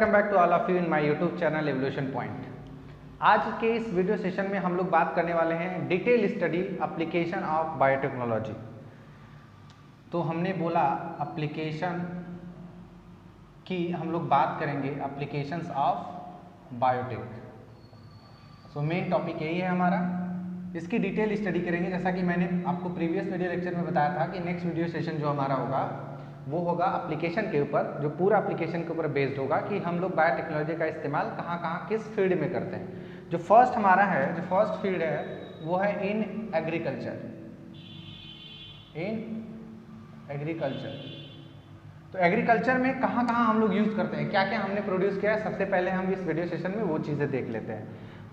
Welcome back to all of you in my YouTube channel evolution point. आज के इस video session में हम लोग बात करने वाले हैं detail study application of biotechnology. तो हमने बोला एप्लीकेशन की हम लोग बात करेंगे applications of biotech. So main topic यही है हमारा, इसकी डिटेल स्टडी करेंगे। जैसा कि मैंने आपको प्रीवियस वीडियो लेक्चर में बताया था कि नेक्स्ट वीडियो सेशन जो हमारा होगा वो होगा एप्लीकेशन के ऊपर, जो पूरा एप्लीकेशन के ऊपर बेस्ड होगा कि हम लोग बायोटेक्नोलॉजी का इस्तेमाल कहाँ कहाँ किस फील्ड में करते हैं। जो फर्स्ट हमारा है, जो फर्स्ट फील्ड है वो है इन एग्रीकल्चर। इन एग्रीकल्चर, तो एग्रीकल्चर में कहाँ कहाँ हम लोग यूज़ करते हैं, क्या क्या हमने प्रोड्यूस किया है, सबसे पहले हम इस वीडियो सेशन में वो चीज़ें देख लेते हैं।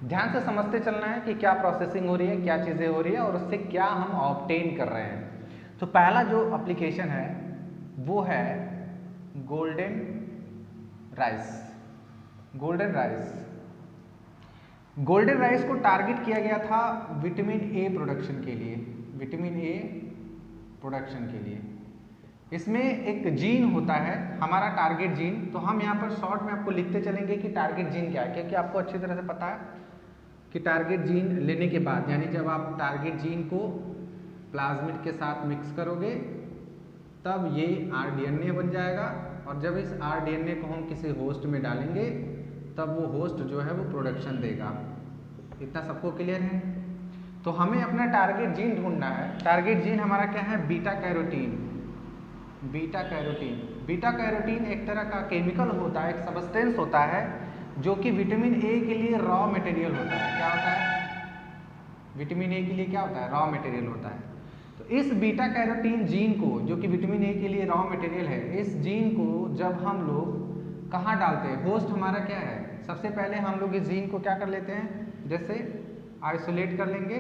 ध्यान से समझते चलना है कि क्या प्रोसेसिंग हो रही है, क्या चीज़ें हो रही है और उससे क्या हम ऑब्टेन कर रहे हैं। तो पहला जो एप्लीकेशन है वो है golden rice. Golden rice, golden rice को टारगेट किया गया था विटामिन ए प्रोडक्शन के लिए, विटामिन ए प्रोडक्शन के लिए। इसमें एक जीन होता है हमारा टारगेट जीन, तो हम यहाँ पर शॉर्ट में आपको लिखते चलेंगे कि टारगेट जीन क्या है, क्योंकि आपको अच्छी तरह से पता है कि टारगेट जीन लेने के बाद, यानी जब आप टारगेट जीन को प्लाज्मिड के साथ मिक्स करोगे तब ये आरडीएनए बन जाएगा, और जब इस आरडीएनए को हम किसी होस्ट में डालेंगे तब वो होस्ट जो है वो प्रोडक्शन देगा। इतना सबको क्लियर है? तो हमें अपना टारगेट जीन ढूंढना है। टारगेट जीन हमारा क्या है? Beta carotene. Beta carotene, beta carotene एक तरह का केमिकल होता है, एक सब्सटेंस होता है जो कि विटामिन ए के लिए रॉ मटेरियल होता है। क्या होता है? विटामिन ए के लिए क्या होता है? रॉ मटेरियल होता है। तो इस बीटा कैरोटीन जीन को, जो कि विटामिन ए के लिए रॉ मटेरियल है, इस जीन को जब हम लोग कहाँ डालते हैं, होस्ट हमारा क्या है, सबसे पहले हम लोग इस जीन को क्या कर लेते हैं, जैसे आइसोलेट कर लेंगे।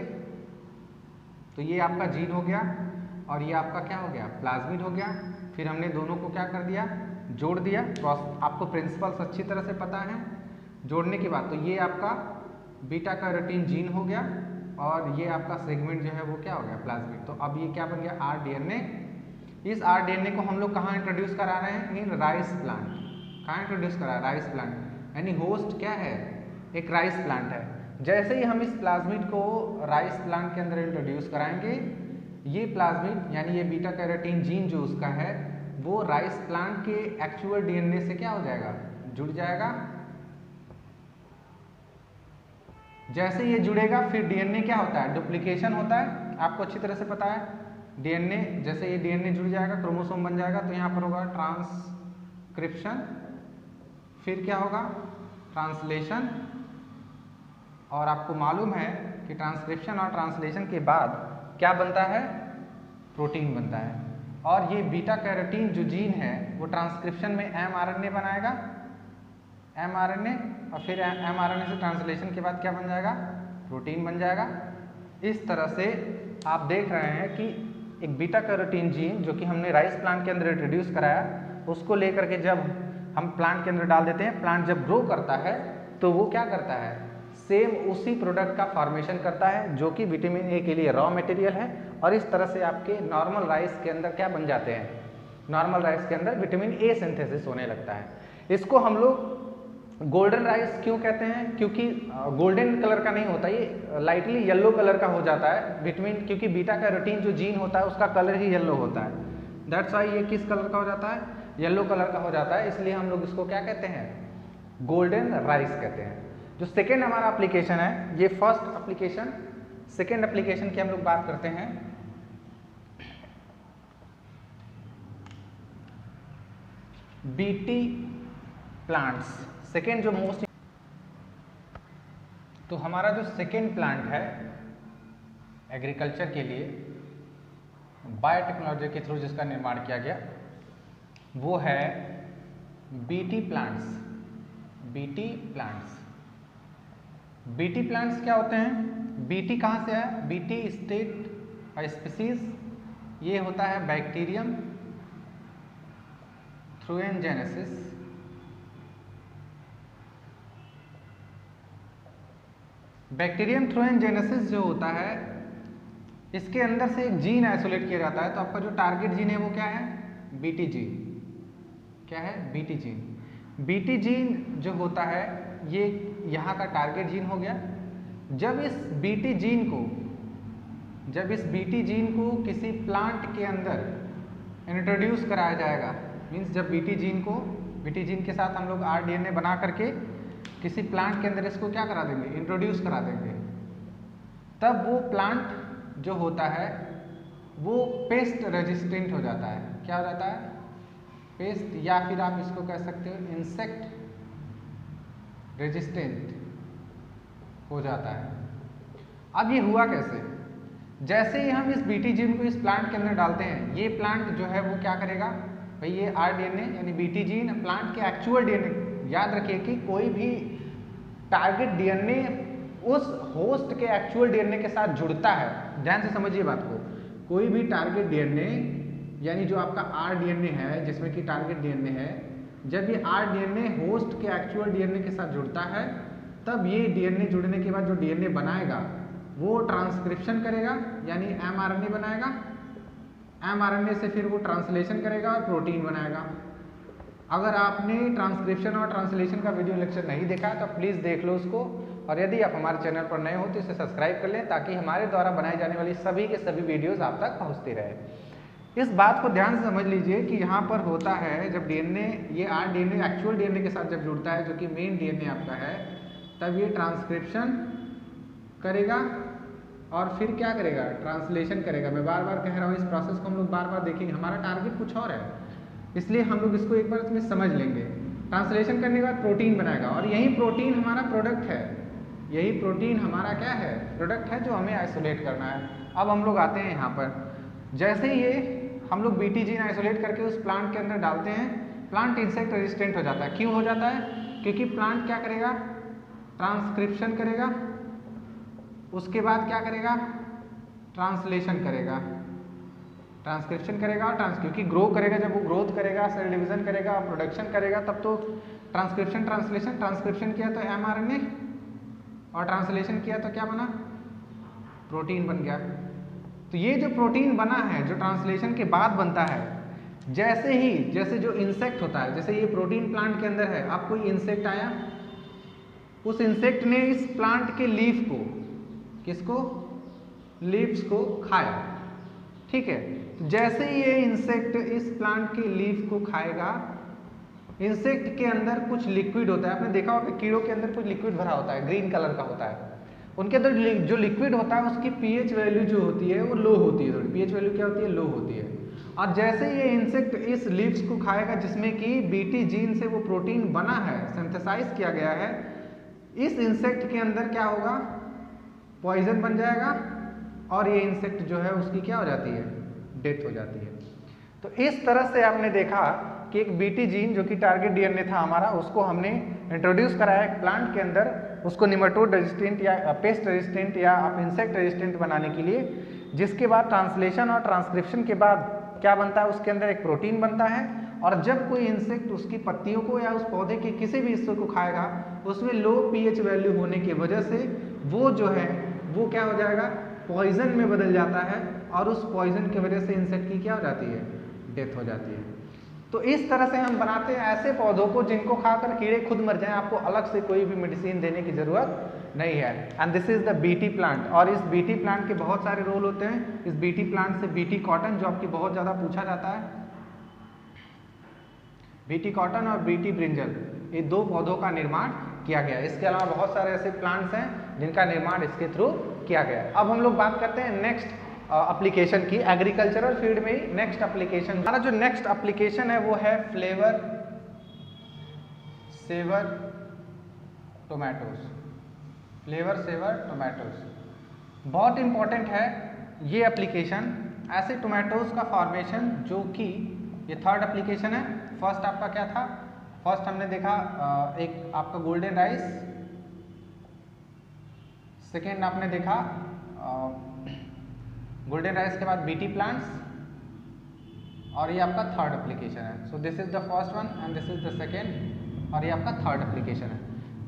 तो ये आपका जीन हो गया और ये आपका क्या हो गया, प्लाज्मिड हो गया। फिर हमने दोनों को क्या कर दिया, जोड़ दिया। आपको प्रिंसिपल्स अच्छी तरह से पता है। जोड़ने के बाद तो ये आपका बीटा कैरोटीन जीन हो गया और ये आपका सेगमेंट जो है वो क्या हो गया, प्लाज्मिड। तो अब ये क्या बन गया, आरडीएनए। इस आरडीएनए को हम लोग कहाँ इंट्रोड्यूस करा रहे हैं, इन राइस प्लांट। कहाँ इंट्रोड्यूस करा है? Rice plant. यानी होस्ट क्या है, एक राइस प्लांट है। जैसे ही हम इस प्लाज्मिड को राइस प्लांट के अंदर इंट्रोड्यूस कराएंगे, ये प्लाज्मिड यानी ये बीटा कैरोटीन जीन जो उसका है वो राइस प्लांट के एक्चुअल डीएनए से क्या हो जाएगा, जुड़ जाएगा। जैसे ये जुड़ेगा फिर डीएनए क्या होता है, डुप्लीकेशन होता है। आपको अच्छी तरह से पता है डीएनए, जैसे ये डीएनए जुड़ जाएगा, क्रोमोसोम बन जाएगा, तो यहाँ पर होगा ट्रांसक्रिप्शन, फिर क्या होगा, ट्रांसलेशन। और आपको मालूम है कि ट्रांसक्रिप्शन और ट्रांसलेशन के बाद क्या बनता है, प्रोटीन बनता है। और ये बीटा कैरोटीन जो जीन है वो ट्रांसक्रिप्शन में एमआरएनए बनाएगा, एमआरएनए, और फिर एमआरएनए से ट्रांसलेशन के बाद क्या बन जाएगा, प्रोटीन बन जाएगा। इस तरह से आप देख रहे हैं कि एक बीटा कैरोटीन जीन जो कि हमने राइस प्लांट के अंदर इंट्रोड्यूस कराया, उसको लेकर के जब हम प्लांट के अंदर डाल देते हैं, प्लांट जब ग्रो करता है तो वो क्या करता है, सेम उसी प्रोडक्ट का फॉर्मेशन करता है जो कि विटामिन ए के लिए रॉ मटेरियल है। और इस तरह से आपके नॉर्मल राइस के अंदर क्या बन जाते हैं, नॉर्मल राइस के अंदर विटामिन ए सिंथेसिस होने लगता है। इसको हम लोग गोल्डन राइस क्यों कहते हैं, क्योंकि गोल्डन कलर का नहीं होता, ये लाइटली येलो कलर का हो जाता है विटामिन, क्योंकि बीटा कैरोटीन जो जीन होता है उसका कलर ही येलो होता है। दैट्स वाई ये किस कलर का हो जाता है, येलो कलर का हो जाता है। इसलिए हम लोग इसको क्या कहते हैं, गोल्डन राइस कहते हैं। जो सेकेंड हमारा एप्लीकेशन है, ये फर्स्ट एप्लीकेशन, सेकेंड एप्लीकेशन की हम लोग बात करते हैं बीटी प्लांट्स। सेकेंड जो मोस्ट, तो हमारा जो सेकेंड प्लांट है एग्रीकल्चर के लिए बायोटेक्नोलॉजी के थ्रू जिसका निर्माण किया गया वो है BT plants. BT plants, BT plants क्या होते हैं, बीटी कहाँ से है, बीटी स्टेट और स्पीसीज, ये होता है बैक्टीरियम थ्रूएनजेनेसिस। बैक्टीरियम थ्रूएनजेनेसिस जो होता है, इसके अंदर से एक जीन आइसोलेट किया जाता है। तो आपका जो टारगेट जीन है वो क्या है, बीटी जीन। क्या है, बीटी जीन। बीटी जीन जो होता है ये यहाँ का टारगेट जीन हो गया। जब इस बीटी जीन को किसी प्लांट के अंदर इंट्रोड्यूस कराया जाएगा, मीन्स जब बीटी जीन के साथ हम लोग rDNA बना करके किसी प्लांट के अंदर इसको क्या करा देंगे, इंट्रोड्यूस करा देंगे, तब वो प्लांट जो होता है वो पेस्ट रेजिस्टेंट हो जाता है। क्या हो जाता है? पेस्ट, या फिर आप इसको कह सकते हो इंसेक्ट रेजिस्टेंट हो जाता है। अब ये हुआ कैसे? जैसे ही हम इस बीटी जीन को इस प्लांट के अंदर डालते हैं, ये प्लांट जो है वो क्या करेगा भाई, ये rDNA यानी बीटी जीन प्लांट के एक्चुअल DNA, याद रखिए कि कोई भी टारगेट DNA उस होस्ट के एक्चुअल DNA के साथ जुड़ता है। ध्यान से समझिए बात को, कोई भी टारगेट DNA यानी जो आपका rDNA है जिसमें कि टारगेट DNA है, जब ये rDNA होस्ट के एक्चुअल DNA के साथ जुड़ता है, तब ये DNA जुड़ने के बाद जो DNA बनाएगा वो ट्रांसक्रिप्शन करेगा यानी mRNA बनाएगा, mRNA से फिर वो ट्रांसलेशन करेगा और प्रोटीन बनाएगा। अगर आपने ट्रांसक्रिप्शन और ट्रांसलेशन का वीडियो लेक्चर नहीं देखा है तो प्लीज़ देख लो उसको, और यदि आप हमारे चैनल पर नए हो तो इसे सब्सक्राइब कर लें ताकि हमारे द्वारा बनाई जाने वाली सभी के सभी वीडियोस आप तक पहुंचती रहे। इस बात को ध्यान से समझ लीजिए कि यहाँ पर होता है जब DNA, ये rDNA एक्चुअल DNA के साथ जब जुड़ता है जो कि मेन DNA आपका है, तब ये ट्रांसक्रिप्शन करेगा और फिर क्या करेगा, ट्रांसलेशन करेगा। मैं बार बार कह रहा हूँ, इस प्रोसेस को हम लोग बार बार देखेंगे, हमारा टारगेट कुछ और है, इसलिए हम लोग इसको एक बार इसमें समझ लेंगे। ट्रांसलेशन करने के बाद प्रोटीन बनाएगा और यही प्रोटीन हमारा प्रोडक्ट है, यही प्रोटीन हमारा क्या है, प्रोडक्ट है जो हमें आइसोलेट करना है। अब हम लोग आते हैं यहाँ पर, जैसे ही ये हम लोग बीटी जीन आइसोलेट करके उस प्लांट के अंदर डालते हैं, प्लांट इंसेक्ट रेजिस्टेंट हो जाता है। क्यों हो जाता है? क्योंकि प्लांट क्या करेगा, ट्रांसक्रिप्शन करेगा, उसके बाद क्या करेगा, ट्रांसलेशन करेगा, ट्रांसक्रिप्शन करेगा और क्योंकि ग्रो करेगा, जब वो ग्रोथ करेगा, सेल डिवीजन करेगा, प्रोडक्शन करेगा, तब तो ट्रांसक्रिप्शन ट्रांसलेशन, ट्रांसक्रिप्शन किया तो mRNA और ट्रांसलेशन किया तो क्या बना, प्रोटीन बन गया। तो ये जो प्रोटीन बना है जो ट्रांसलेशन के बाद बनता है, जैसे जो इंसेक्ट होता है, जैसे ये प्रोटीन प्लांट के अंदर है, अब कोई इंसेक्ट आया, उस इंसेक्ट ने इस प्लांट के लीफ को, किसको, लीव्स को खाया, ठीक है। जैसे ही ये इंसेक्ट इस प्लांट के लीफ को खाएगा, इंसेक्ट के अंदर कुछ लिक्विड होता है, आपने देखा होगा कीड़ों के अंदर कुछ लिक्विड भरा होता है, ग्रीन कलर का होता है, उनके अंदर जो लिक्विड होता है उसकी pH वैल्यू जो होती है वो लो होती है, थोड़ी pH वैल्यू क्या होती है, लो होती है। और जैसे ये इंसेक्ट इस लीव्स को खाएगा जिसमें कि बीटी जीन से वो प्रोटीन बना है, सिंथेसाइज किया गया है, इस इंसेक्ट के अंदर क्या होगा, पॉइजन बन जाएगा और ये इंसेक्ट जो है उसकी क्या हो जाती है, डेथ हो जाती है। तो इस तरह से आपने देखा कि एक बीटी जीन जो कि टारगेट DNA था हमारा, उसको हमने इंट्रोड्यूस कराया एक प्लांट के अंदर, उसको निमेटोड रेजिस्टेंट या पेस्ट रेजिस्टेंट या आप इंसेक्ट रेजिस्टेंट बनाने के लिए, जिसके बाद ट्रांसलेशन और ट्रांसक्रिप्शन के बाद क्या बनता है, उसके अंदर एक प्रोटीन बनता है। और जब कोई इंसेक्ट उसकी पत्तियों को या उस पौधे के किसी भी हिस्से को खाएगा, उसमें लो pH वैल्यू होने की वजह से वो जो है वो क्या हो जाएगा, पॉइजन में बदल जाता है, और उस पॉइजन की वजह से इंसेक्ट की क्या हो जाती है, डेथ हो जाती है। तो इस तरह से हम बनाते हैं ऐसे पौधों को जिनको खाकर कीड़े खुद मर जाएं, आपको अलग से कोई भी मेडिसिन देने की जरूरत नहीं है। And this is the BT plant. और इस बीटी प्लांट के बहुत सारे रोल होते हैं। इस बीटी प्लांट से बीटी कॉटन, जो आपकी बहुत ज़्यादा पूछा जाता है, बीटी कॉटन और बीटी ब्रिंजल, ये दो पौधों का निर्माण किया गया है। इसके अलावा बहुत सारे ऐसे प्लांट्स हैं जिनका निर्माण इसके थ्रू किया गया है। अब हम लोग बात करते हैं नेक्स्ट एप्लीकेशन की, एग्रीकल्चरल फील्ड में ही नेक्स्ट एप्लीकेशन। हमारा जो नेक्स्ट एप्लीकेशन है वो है Flavr Savr tomatoes. Flavr Savr tomatoes बहुत इंपॉर्टेंट है ये एप्लीकेशन। ऐसे टोमेटोज का फॉर्मेशन जो कि ये थर्ड एप्लीकेशन है। फर्स्ट आपका क्या था, फर्स्ट हमने देखा एक आपका गोल्डन राइस, सेकेंड आपने देखा गोल्डन राइस के बाद बीटी प्लांट्स, और ये आपका थर्ड एप्लीकेशन है। So this is the first one and this is the second, और ये आपका थर्ड एप्लीकेशन है।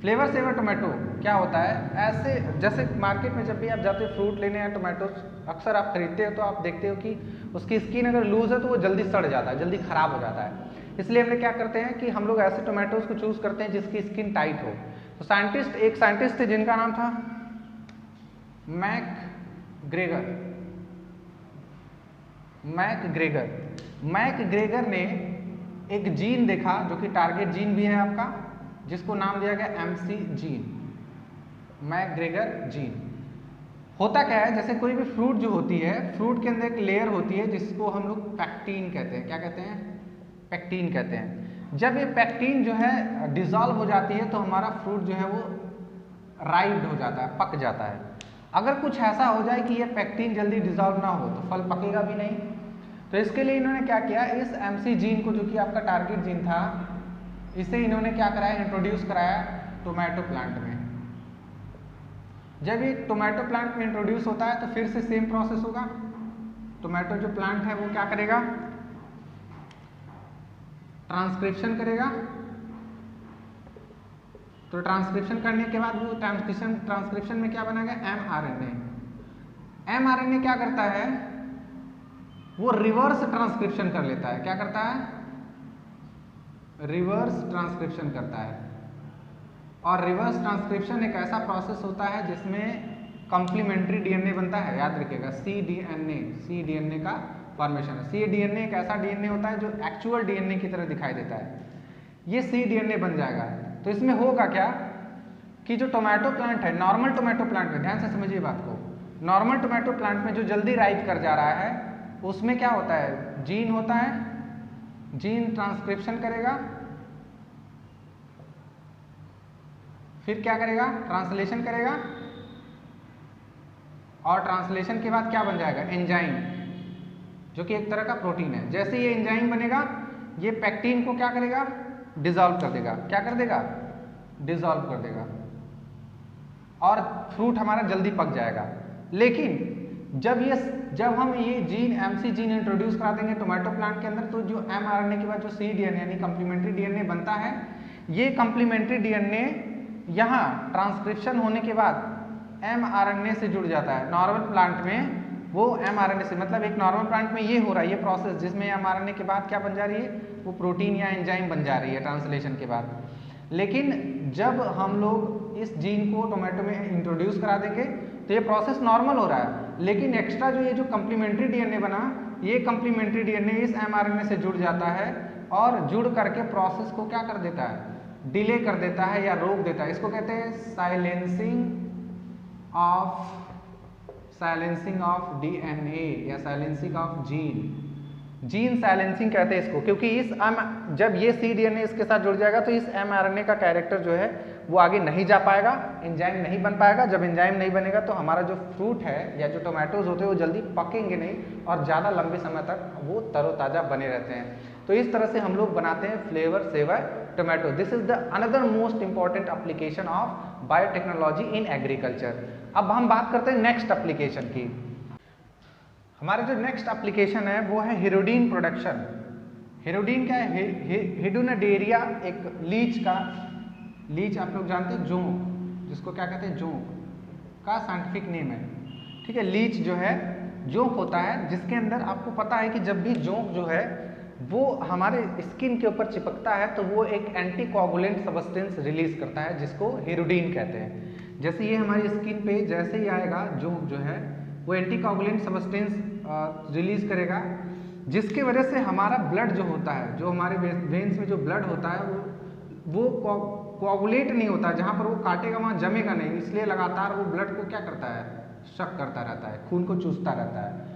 फ्लेवर सेवर टोमेटो क्या होता है, ऐसे जैसे मार्केट में जब भी आप जाते हो फ्रूट लेने या टोमेटो अक्सर आप खरीदते हो तो आप देखते हो कि उसकी स्किन अगर लूज है तो वो जल्दी सड़ जाता है, जल्दी खराब हो जाता है। इसलिए हम लोग क्या करते हैं कि हम लोग ऐसे टोमेटोज को चूज करते हैं जिसकी स्किन टाइट हो। तो एक साइंटिस्ट थे जिनका नाम था मैकग्रेगर ने एक जीन देखा जो कि टारगेट जीन भी है आपका, जिसको नाम दिया गया MC जीन, मैकग्रेगर जीन। होता क्या है, जैसे कोई भी फ्रूट जो होती है, फ्रूट के अंदर एक लेयर होती है जिसको हम लोग पैक्टीन कहते हैं। क्या कहते हैं? पैक्टीन कहते हैं। जब ये पैक्टीन जो है डिजॉल्व हो जाती है तो हमारा फ्रूट जो है वो राइप्ड हो जाता है, पक जाता है। अगर कुछ ऐसा हो जाए कि ये पैक्टीन जल्दी डिजॉल्व ना हो तो फल पकेगा भी नहीं। तो इसके लिए इन्होंने क्या किया, इस MC जीन को जो कि आपका टारगेट जीन था, इसे इन्होंने क्या कराया, इंट्रोड्यूस कराया टोमेटो प्लांट में। जब ये टोमेटो प्लांट में इंट्रोड्यूस होता है तो फिर से सेम प्रोसेस होगा। टोमेटो जो प्लांट है वो क्या करेगा, ट्रांसक्रिप्शन करेगा। तो ट्रांसक्रिप्शन करने के बाद वो ट्रांसक्रिप्शन में क्या बनेगा, mRNA क्या करता है, वो रिवर्स ट्रांसक्रिप्शन कर लेता है। क्या करता है? रिवर्स ट्रांसक्रिप्शन करता है। और रिवर्स ट्रांसक्रिप्शन एक ऐसा प्रोसेस होता है जिसमें कॉम्प्लीमेंट्री DNA बनता है। याद रखिएगा, cDNA का फॉर्मेशन है। cDNA एक ऐसा DNA होता है जो एक्चुअल DNA की तरह दिखाई देता है। ये cDNA बन जाएगा। तो इसमें होगा क्या कि जो टोमेटो प्लांट है, नॉर्मल टोमेटो प्लांट में, ध्यान से समझिए बात को, नॉर्मल टोमेटो प्लांट में जो जल्दी राइप कर जा रहा है उसमें क्या होता है, जीन होता है, जीन ट्रांसक्रिप्शन करेगा, फिर क्या करेगा, ट्रांसलेशन करेगा, और ट्रांसलेशन के बाद क्या बन जाएगा, एंजाइम, जो कि एक तरह का प्रोटीन है। जैसे ये एंजाइम बनेगा, ये पैक्टीन को क्या करेगा, डिसॉल्व कर देगा। क्या कर देगा? डिसॉल्व कर देगा, और फ्रूट हमारा जल्दी पक जाएगा। लेकिन जब हम ये जीन MC जीन इंट्रोड्यूस करा देंगे टोमेटो प्लांट के अंदर, तो जो mRNA के बाद जो cDNA यानी कम्प्लीमेंट्री DNA बनता है, ये कम्प्लीमेंट्री DNA यहाँ ट्रांसक्रिप्शन होने के बाद mRNA से जुड़ जाता है। नॉर्मल प्लांट में वो mRNA से, मतलब एक नॉर्मल प्लांट में ये हो रहा है, ये प्रोसेस जिसमें mRNA के बाद क्या बन जा रही है, वो प्रोटीन या एंजाइम बन जा रही है ट्रांसलेशन के बाद। लेकिन जब हम लोग इस जीन को टोमेटो में इंट्रोड्यूस करा देंगे तो ये प्रोसेस नॉर्मल हो रहा है, लेकिन एक्स्ट्रा जो ये जो कम्प्लीमेंट्री DNA बना, ये कम्प्लीमेंट्री DNA इस mRNA से जुड़ जाता है और जुड़ करके प्रोसेस को क्या कर देता है, डिले कर देता है या रोक देता है। इसको कहते हैं साइलेंसिंग ऑफ DNA या साइलेंसिंग ऑफ जीन साइलेंसिंग कहते हैं इसको, क्योंकि जब ये cDNA इसके साथ जुड़ जाएगा तो इस mRNA का कैरेक्टर जो है वो आगे नहीं जा पाएगा, एंजाइम नहीं बन पाएगा। जब एंजाइम नहीं बनेगा तो हमारा जो फ्रूट है या जो टोमेटोज होते हैं वो जल्दी पकेंगे नहीं और ज़्यादा लंबे समय तक वो तरोताज़ा बने रहते हैं। तो इस तरह से हम लोग बनाते हैं flavour saver tomato. This is the another most important application of biotechnology in agriculture. अब हम बात करते हैं नेक्स्ट एप्लीकेशन की। हमारे जो नेक्स्ट एप्लीकेशन है वो है हिरोडीन प्रोडक्शन। हिरोडीन क्या है? हिडोनेरिया एक लीच आप लोग जानते हैं, जोंक, जिसको क्या कहते हैं, जोंक का साइंटिफिक नेम है। ठीक है, लीच जो है जोंक होता है, जिसके अंदर आपको पता है कि जब भी जोंक जो है वो हमारे स्किन के ऊपर चिपकता है तो वो एक एंटीकोगुलेंट सब्सटेंस रिलीज करता है जिसको हिरोडीन कहते हैं। जैसे ये हमारी स्किन पे जैसे ही आएगा जोंक जो है वो एंटीकोगुलेंट सब्सटेंस रिलीज करेगा, जिसकी वजह से हमारा ब्लड जो होता है, जो हमारे वेन्स में जो ब्लड होता है वो कोगुलेट नहीं होता, जहाँ पर वो काटेगा वहाँ जमेगा नहीं, इसलिए लगातार वो ब्लड को क्या करता है, शक करता रहता है, खून को चूसता रहता है।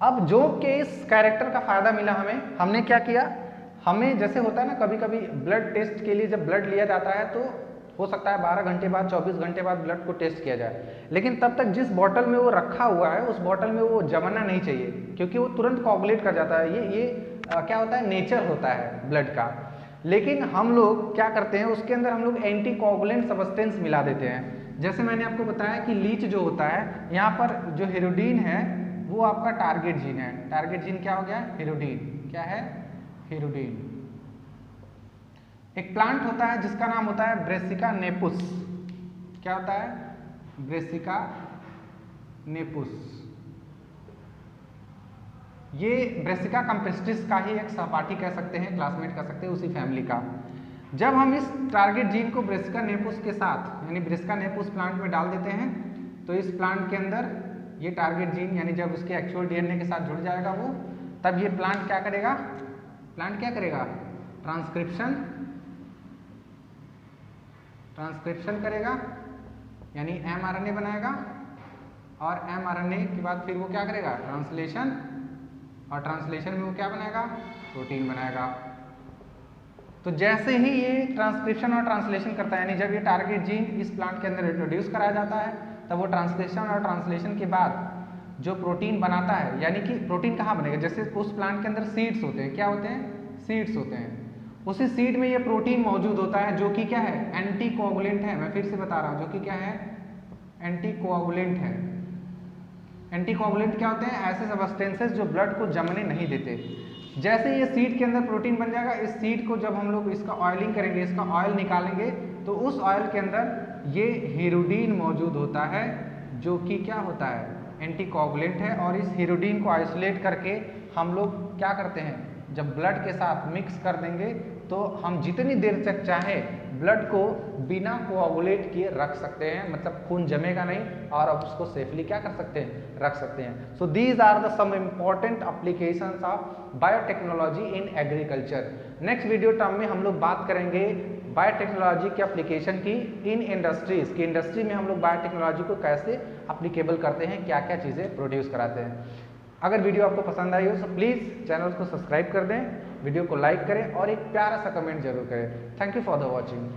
अब जोंक के इस कैरेक्टर का फायदा मिला हमने क्या किया, हमें जैसे होता है ना कभी कभी ब्लड टेस्ट के लिए जब ब्लड लिया जाता है तो हो सकता है 12 घंटे बाद 24 घंटे बाद ब्लड को टेस्ट किया जाए, लेकिन तब तक जिस बॉटल में वो रखा हुआ है उस बॉटल में वो जमना नहीं चाहिए, क्योंकि वो तुरंत कोगुलेट कर जाता है। ये क्या होता है, नेचर होता है ब्लड का। लेकिन हम लोग क्या करते हैं, उसके अंदर हम लोग एंटीकोगुलेंट सब्सटेंस मिला देते हैं। जैसे मैंने आपको बताया कि लीच जो होता है, यहाँ पर जो हिरोडीन है वो आपका टारगेट जीन है। टारगेट जीन क्या हो गया, हिरोडीन। क्या है, हिरोडीन। एक प्लांट होता है जिसका नाम होता है ब्रेसिका नेपुस। क्या होता है? ब्रेसिका नेपुस। ये ब्रेसिका कैम्पेस्ट्रिस का ही एक सहपाठी कह सकते हैं, क्लासमेट कह सकते हैं, उसी फैमिली का। जब हम इस टारगेट जीन को ब्रेसिका नेपुस के साथ यानी ब्रेसिका नेपुस प्लांट में डाल देते हैं तो इस प्लांट के अंदर ये टारगेट जीन यानी जब उसके एक्चुअल डीएनए के साथ जुड़ जाएगा वो, तब ये प्लांट क्या करेगा? प्लांट क्या करेगा? ट्रांसक्रिप्शन करेगा यानी एमआरएनए बनाएगा, और एमआरएनए के बाद फिर वो क्या करेगा? ट्रांसलेशन, और ट्रांसलेशन में वो क्या बनाएगा? प्रोटीन बनाएगा। तो जैसे ही ये ट्रांसक्रिप्शन और ट्रांसलेशन करता है यानी जब ये टारगेट जीन इस प्लांट के अंदर इंट्रोड्यूस कराया जाता है तब वो ट्रांसलेशन और ट्रांसलेशन के बाद जो प्रोटीन बनाता है, यानी कि प्रोटीन कहाँ बनेगा? जैसे उस प्लांट के अंदर सीड्स होते हैं। क्या होते हैं? सीड्स होते हैं। उसी सीड में ये प्रोटीन मौजूद होता है जो कि क्या है? एंटीकोगुलेंट है। मैं फिर से बता रहा हूँ, जो कि क्या है? एंटीकोगुलेंट है। एंटीकोगुलेंट क्या होते हैं? ऐसे सब्सटेंसेस जो ब्लड को जमने नहीं देते। जैसे ये सीड के अंदर प्रोटीन बन जाएगा, इस सीड को जब हम लोग इसका ऑयलिंग करेंगे, इसका ऑयल निकालेंगे, तो उस ऑयल के अंदर ये हीरोडीन मौजूद होता है जो कि क्या होता है? एंटीकोगुलेंट है। और इस हीरोडीन को आइसोलेट करके हम लोग क्या करते हैं? जब ब्लड के साथ मिक्स कर देंगे तो हम जितनी देर तक चाहे ब्लड को बिना कोआगुलेट किए रख सकते हैं, मतलब खून जमेगा नहीं और अब उसको सेफली क्या कर सकते हैं? रख सकते हैं। So these are the some important applications of biotechnology in agriculture. Next video term में हम लोग बात करेंगे बायोटेक्नोलॉजी के एप्लीकेशन की इन इंडस्ट्रीज की। इंडस्ट्री में हम लोग बायोटेक्नोलॉजी को कैसे अप्लीकेबल करते हैं, क्या क्या चीज़ें प्रोड्यूस कराते हैं। अगर वीडियो आपको पसंद आई हो तो प्लीज़ चैनल को सब्सक्राइब कर दें, वीडियो को लाइक करें और एक प्यारा सा कमेंट जरूर करें। Thank you for the watching.